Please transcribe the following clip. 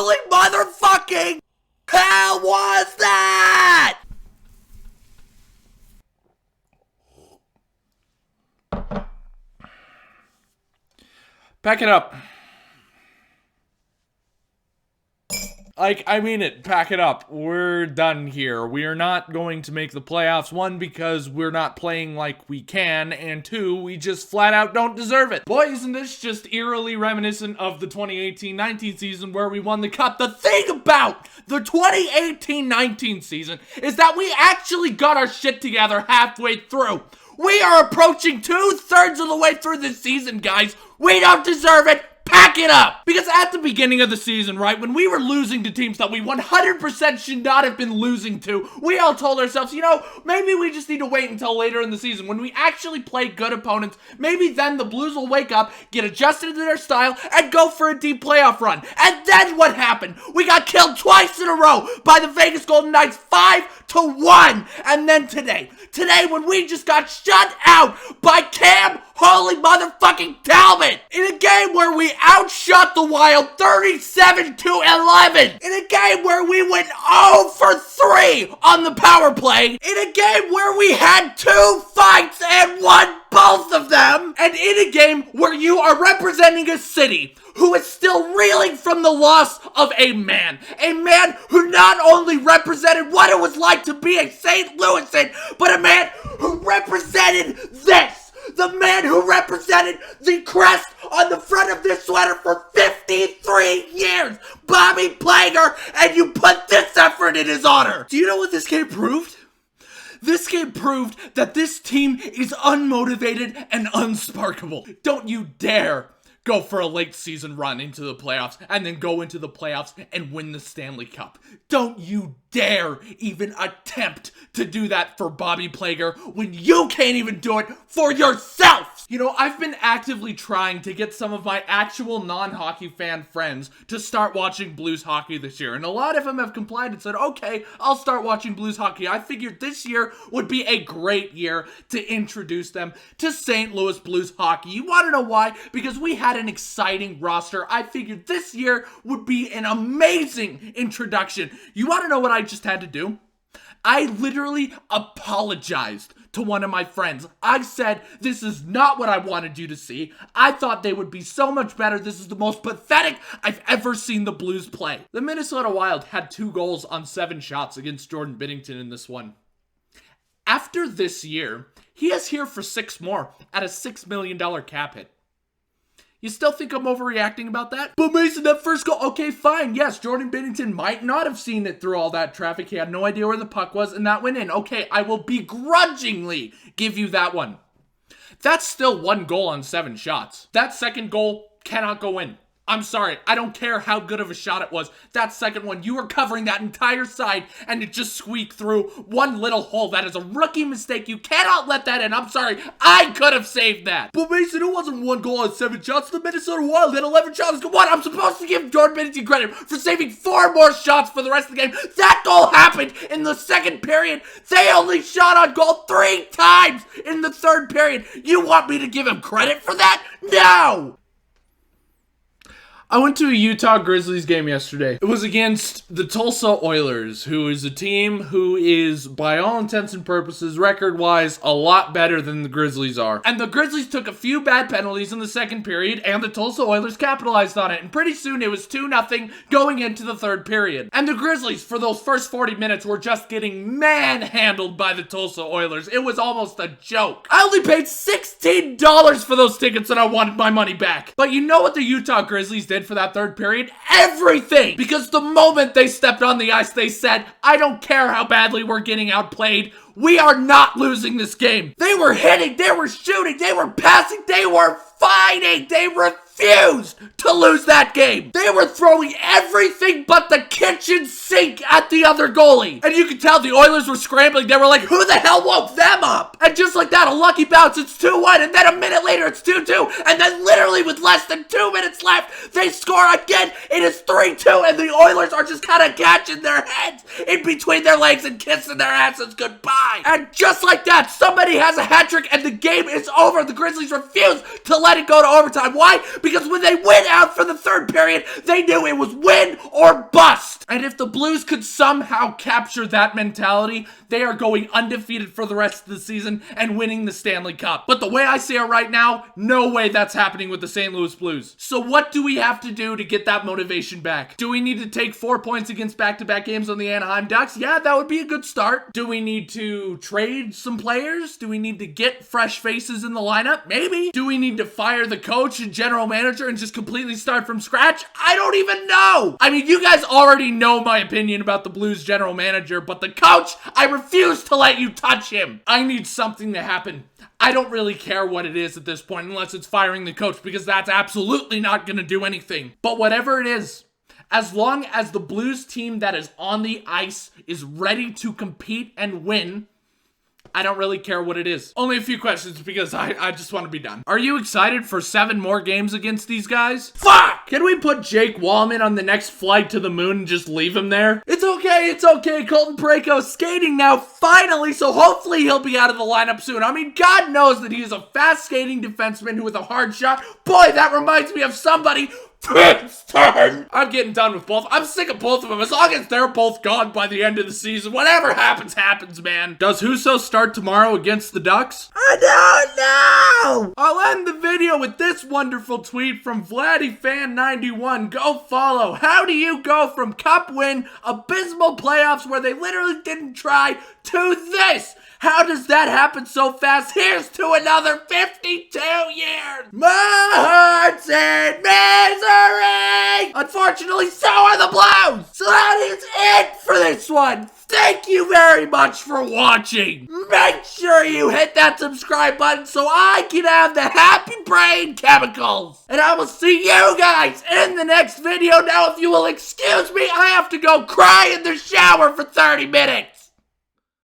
holy motherfucking hell was that? Pack it up. I mean it. Pack it up. We're done here. We are not going to make the playoffs. One, because we're not playing like we can, and two, we just flat out don't deserve it. Boy, isn't this just eerily reminiscent of the 2018-19 season where we won the cup? The thing about the 2018-19 season is that we actually got our shit together halfway through. We are approaching 2/3 of the way through this season, guys. We don't deserve it. Pack it up! Because at the beginning of the season, right, when we were losing to teams that we 100% should not have been losing to, we all told ourselves, you know, maybe we just need to wait until later in the season when we actually play good opponents. Maybe then the Blues will wake up, get adjusted to their style, and go for a deep playoff run. And then what happened? We got killed twice in a row by the Vegas Golden Knights 5-1. And then today when we just got shut out by Cam holy motherfucking Talbot in a game where we outshot the Wild 37-11, in a game where we went 0 for 3 on the power play, in a game where we had 2 fights and won both of them, and in a game where you are representing a city who is still reeling from the loss of a man who not only represented what it was like to be a St. Louisan, but a man who represented this. The man who represented the crest on the front of this sweater for 53 years, Bobby Plager, and you put this effort in his honor. Do you know what this game proved? This game proved that this team is unmotivated and unsparkable. Don't you dare go for a late season run into the playoffs and then go into the playoffs and win the Stanley Cup. Don't you dare even attempt to do that for Bobby Plager when you can't even do it for yourself. You know, I've been actively trying to get some of my actual non-hockey fan friends to start watching Blues hockey this year, and a lot of them have complied and said, okay, I'll start watching Blues hockey. I figured this year would be a great year to introduce them to St. Louis Blues hockey. You want to know why? Because we had an exciting roster. I figured this year would be an amazing introduction. You want to know what I just had to do? I literally apologized to one of my friends. I said, this is not what I wanted you to see. I thought they would be so much better. This is the most pathetic I've ever seen the Blues play. The Minnesota Wild had 2 goals on 7 shots against Jordan Binnington in this one. After this year, he is here for 6 more at a $6 million cap hit. You still think I'm overreacting about that? But Mason, that first goal, okay, fine. Yes, Jordan Binnington might not have seen it through all that traffic. He had no idea where the puck was, and that went in. Okay, I will begrudgingly give you that one. That's still 1 goal on 7 shots. That second goal cannot go in. I'm sorry, I don't care how good of a shot it was. That second one, you were covering that entire side, and it just squeaked through one little hole. That is a rookie mistake. You cannot let that in. I'm sorry, I could have saved that. But Mason, it wasn't 1 goal on 7 shots. The Minnesota Wild had 11 shots. What? I'm supposed to give Jordan Binnington credit for saving 4 more shots for the rest of the game. That goal happened in the second period. They only shot on goal 3 times in the third period. You want me to give him credit for that? No! I went to a Utah Grizzlies game yesterday. It was against the Tulsa Oilers, who is a team who is, by all intents and purposes, record-wise, a lot better than the Grizzlies are. And the Grizzlies took a few bad penalties in the second period, and the Tulsa Oilers capitalized on it. And pretty soon, it was 2-0 going into the third period. And the Grizzlies, for those first 40 minutes, were just getting manhandled by the Tulsa Oilers. It was almost a joke. I only paid $16 for those tickets, and I wanted my money back. But you know what the Utah Grizzlies did for that third period? Everything! Because the moment they stepped on the ice, they said, I don't care how badly we're getting outplayed, we are not losing this game. They were hitting, they were shooting, they were passing, they were fighting, they refused to lose that game. They were throwing everything but the kitchen sink at the other goalie. And you could tell the Oilers were scrambling. They were like, who the hell woke them up? And just like that, a lucky bounce, it's 2-1, and then a minute later, it's 2-2, and then literally with less than 2 minutes left, they score again. It is 3-2, and the Oilers are just kind of catching their heads in between their legs and kissing their asses goodbye. And just like that, somebody has a hat trick, and the game is over. The Grizzlies refuse to let it go to overtime. Why? because when they went out for the third period, they knew it was win or bust. And if the Blues could somehow capture that mentality, they are going undefeated for the rest of the season and winning the Stanley Cup. But the way I see it right now, no way that's happening with the St. Louis Blues. So what do we have to do to get that motivation back? Do we need to take 4 points against back-to-back games on the Anaheim Ducks? Yeah, that would be a good start. Do we need to trade some players? Do we need to get fresh faces in the lineup? Maybe. Do we need to fire the coach and general manager and just completely start from scratch? I don't even know. I mean, you guys already know my opinion about the Blues general manager, but the coach, I refuse to let you touch him. I need something to happen. I don't really care what it is at this point unless it's firing the coach, because that's absolutely not going to do anything. But whatever it is, as long as the Blues team that is on the ice is ready to compete and win, I don't really care what it is. Only a few questions because I just want to be done. Are you excited for 7 more games against these guys? Fuck! Can we put Jake Wallman on the next flight to the moon and just leave him there? It's okay. Colton Parayko's skating now, finally, so hopefully he'll be out of the lineup soon. I mean, God knows that he is a fast skating defenseman who with a hard shot. Boy, that reminds me of somebody. Princeton! I'm getting done with both. I'm sick of both of them. As long as they're both gone by the end of the season, whatever happens, happens, man. Does Husso start tomorrow against the Ducks? I don't know! I'll end the video with this wonderful tweet from VladdyFan91. Go follow. How do you go from cup win, abysmal playoffs where they literally didn't try, to this? How does that happen so fast? Here's to another 52 years! My heart's in misery! Unfortunately, so are the Blues! So that is it for this one! Thank you very much for watching! Make sure you hit that subscribe button so I can have the happy brain chemicals! And I will see you guys in the next video. Now, if you will excuse me, I have to go cry in the shower for 30 minutes!